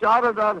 4000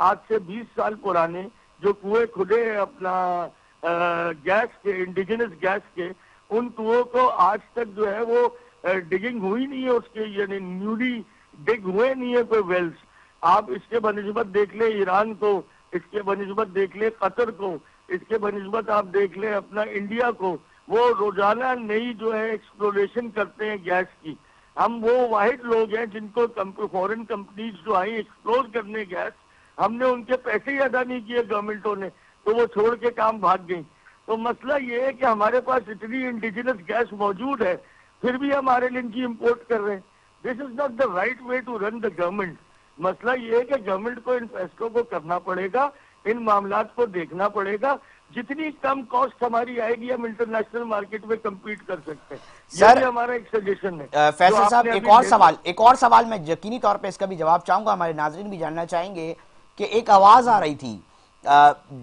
آج سے 20 سال پرانے جو کنویں کھدے اپنا گیس کے انڈیجنس گیس کے, ان کنووں کو آج تک جو ہے وہ ڈگنگ ہوئی نہیں ہے اس کے, یعنی نیولی ڈگ ہوئے نہیں ہے کوئی ویلز. آپ اس کے بنسبت دیکھ لیں ایران کو, اس کے بنسبت دیکھ لیں قطر کو, اس کے بنسبت آپ دیکھ لیں اپنا انڈیا کو. وہ روزانہ نئی جو ہے ایکسپلوریشن کرتے ہیں گیس کی. ہم وہ واحد لوگ ہیں جن کو فورن کمپنیز جو آئی ایکسپلور کرنے گیس, ہم نے ان کے پیسے ہی ادا نہیں کیے گورنمنٹوں نے, تو وہ چھوڑ کے کام بھاگ گئی. تو مسئلہ یہ ہے کہ ہمارے پاس اتنی انڈیجنس گیس موجود ہے, پھر بھی ہمارے لیے ان کی امپورٹ کر رہے ہیں. This is not the right way to run the government. مسئلہ یہ ہے کہ گورنمنٹ کو ان فیصلوں کو کرنا پڑے گا, ان معاملات کو دیکھنا پڑے گا. جتنی کم کاسٹ ہماری آئے گی ہم انٹرنیشنل مارکیٹ میں کمپیٹ کر سکتے ہیں. یہ بھی ہمارا ایک سجیشن ہے. فیصل صاحب ایک اور سوال میں یقینی طور پہ اس کا بھی جواب چاہوں گا, ہمارے ناظرین بھی جاننا چاہیں گے کہ ایک آواز آ رہی تھی,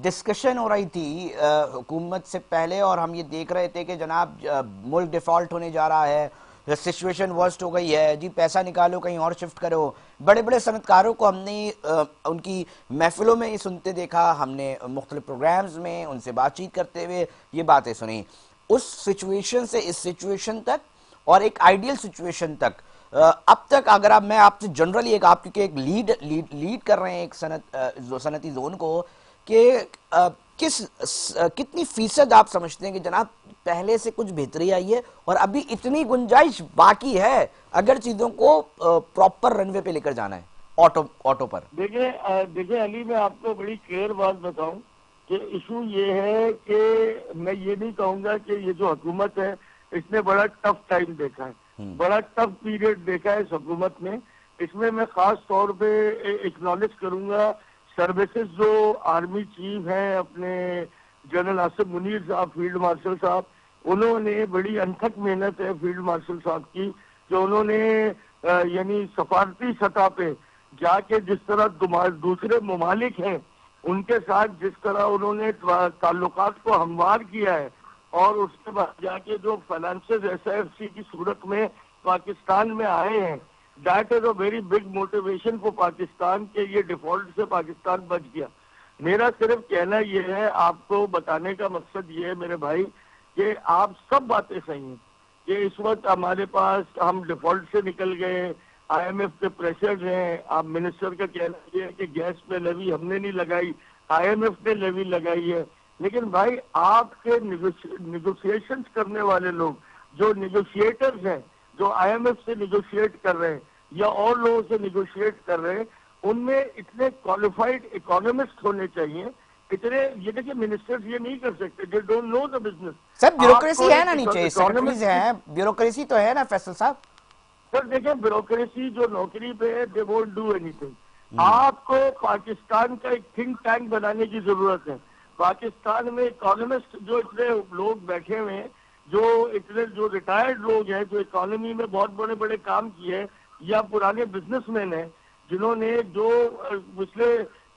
ڈسکشن ہو رہی تھی حکومت سے پہلے, اور ہم یہ دیکھ رہے تھے کہ جناب ملک ڈیفالٹ ہونے جا رہا ہے, سچویشن ورسٹ ہو گئی ہے جی, پیسہ نکالو کہیں اور شفٹ کرو. بڑے بڑے صنعتکاروں کو ہم نے ان کی محفلوں میں یہ سنتے دیکھا, ہم نے مختلف پروگرامز میں ان سے بات چیت کرتے ہوئے یہ باتیں سنی. اس سچویشن سے اس سچویشن تک اور ایک آئیڈیل سچویشن تک اب تک اگر میں آپ سے جنرلی آپ کیونکہ ایک لیڈ کر رہے ہیں ایک صنعتی زون کو, کہ کتنی فیصد آپ سمجھتے ہیں کہ جناب پہلے سے کچھ بہتری آئی ہے اور ابھی اتنی گنجائش باقی ہے اگر چیزوں کو پراپر رن وے پہ لے کر جانا ہے آٹو پر؟ دیکھیں علی, میں آپ کو بڑی کلیئر بات بتاؤں کہ ایشو یہ ہے کہ میں یہ نہیں کہوں گا کہ یہ جو حکومت ہے اس نے بڑا ٹف ٹائم دیکھا ہے, بڑا ٹف پیریڈ دیکھا ہے اس حکومت نے. اس میں خاص طور پہ ایکنالج کروں گا سروسز جو آرمی چیف ہیں اپنے جنرل آصف منیر صاحب, فیلڈ مارشل صاحب, انہوں نے بڑی انتھک محنت ہے فیلڈ مارشل صاحب کی, جو انہوں نے یعنی سفارتی سطح پہ جا کے جس طرح دوسرے ممالک ہیں ان کے ساتھ جس طرح انہوں نے تعلقات کو ہموار کیا ہے, اور اس کے بعد جا کے جو فائنانسز SIFC کی صورت میں پاکستان میں آئے ہیں, that is a very big motivation for Pakistan کہ یہ ڈیفالٹ سے پاکستان بچ گیا. میرا صرف کہنا یہ ہے, آپ کو بتانے کا مقصد یہ ہے میرے بھائی کہ آپ سب باتیں صحیح ہیں کہ اس وقت ہمارے پاس ہم ڈیفالٹ سے نکل گئے, IMF کے پریشر ہیں. آپ منسٹر کا کہنا یہ ہے کہ گیس پہ لیوی ہم نے نہیں لگائی, IMF نے لیوی لگائی ہے. لیکن بھائی آپ کے نیگوشیشنز کرنے والے لوگ جو نیگوشیٹرز ہیں, جو IMF سے نیگوشیٹ کر رہے ہیں یا اور لوگوں سے نیگوشیٹ کر رہے ہیں, ان میں اتنے کوالیفائڈ اکانومسٹ ہونے چاہیے. اتنے یہ دیکھیں منسٹرز یہ نہیں کر سکتے, they don't know the business. Sir bureaucracy ہے نا نیچے, سیکرٹریز ہیں, بیوروکریسی تو ہے نا فیصل صاحب. سر دیکھیں بیوروکریسی جو نوکری پہ ہے they won't do anything. آپ کو پاکستان کا ایک تھنک ٹینک بنانے کی ضرورت ہے. پاکستان میں اکانومسٹ جو اتنے لوگ بیٹھے ہوئے ہیں, جو ریٹائرڈ لوگ ہیں, جو اکانومی میں بہت بڑے بڑے کام کیے ہیں, یا پرانے بزنس مین ہیں جنہوں نے جو پچھلے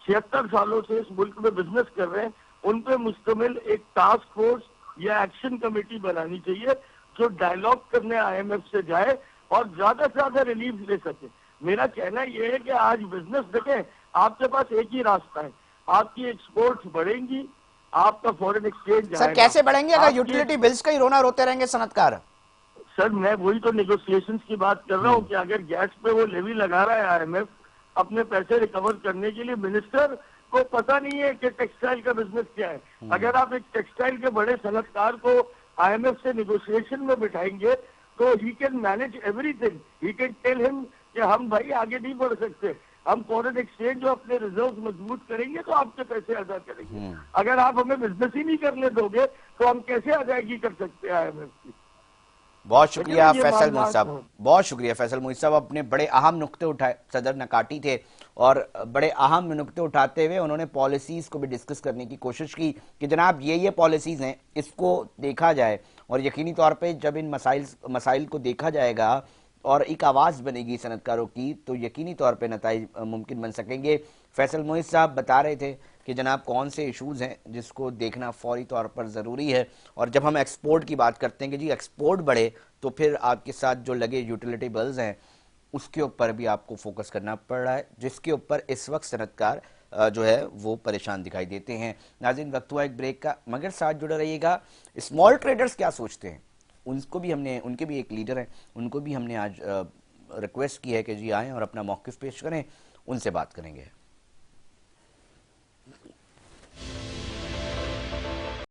76 سالوں سے اس ملک میں بزنس کر رہے ہیں, ان پہ مشتمل ایک ٹاسک فورس یا ایکشن کمیٹی بنانی چاہیے جو ڈائیلاگ کرنے IMF سے جائے اور زیادہ سے زیادہ ریلیف لے سکے. میرا کہنا یہ ہے کہ آج بزنس دیکھیں, آپ کے پاس ایک ہی راستہ ہے, آپ کی ایکسپورٹس بڑھیں گی, آپ کا فورن ایکسچینج سر کیسے بڑھیں گے اگر یوٹیلیٹی بلز کا ہی رونا روتے رہیں گے صنعتکار؟ سر میں وہی تو نیگوشیشنز کی بات کر رہا ہوں کہ اگر گیس پہ وہ لیوی لگا رہا ہے IMF اپنے پیسے ریکور کرنے کے لیے, منسٹر کو پتہ نہیں ہے کہ ٹیکسٹائل کا بزنس کیا ہے. اگر آپ ایک ٹیکسٹائل کے بڑے صنعتکار کو IMF سے نیگوشیشن میں بٹھائیں گے تو he can manage every thing. He can tell ہم کہ ہم بھائی آگے نہیں بڑھ سکتے, ہم فورن ایکسچینج جو اپنے ریزروز مضبوط کریں گے تو آپ کے پیسے ادا کریں گے. اگر آپ ہمیں بزنس ہی نہیں کرنے دو گے تو ہم کیسے ادائیگی کر سکتے ہیں IMF کی. بہت شکریہ فیصل محی صاحب, بہت شکریہ فیصل محی صاحب. اپنے بڑے اہم نقطے اٹھائے, صدر نکاٹی تھے اور بڑے اہم نقطے اٹھاتے ہوئے انہوں نے پالیسیز کو بھی ڈسکس کرنے کی کوشش کی کہ جناب یہ پالیسیز ہیں, اس کو دیکھا جائے, اور یقینی طور پہ جب ان مسائل کو دیکھا جائے گا اور ایک آواز بنے گی صنعتکاروں کی تو یقینی طور پہ نتائج ممکن بن سکیں گے. فیصل محی صاحب بتا رہے تھے کہ جناب کون سے ایشوز ہیں جس کو دیکھنا فوری طور پر ضروری ہے, اور جب ہم ایکسپورٹ کی بات کرتے ہیں کہ جی ایکسپورٹ بڑھے تو پھر آپ کے ساتھ جو لگے یوٹیلیٹی بلز ہیں اس کے اوپر بھی آپ کو فوکس کرنا پڑ رہا ہے, جس کے اوپر اس وقت صنعتکار جو ہے وہ پریشان دکھائی دیتے ہیں۔ ناظرین وقت ہوا ایک بریک کا، مگر ساتھ جڑے رہیے گا۔ اسمال ٹریڈرز کیا سوچتے ہیں، ان کے بھی ایک لیڈر ہیں، ان کو بھی ہم نے آج ریکویسٹ کی ہے کہ جی آئیں اور اپنا موقف پیش کریں، ان سے بات کریں گے۔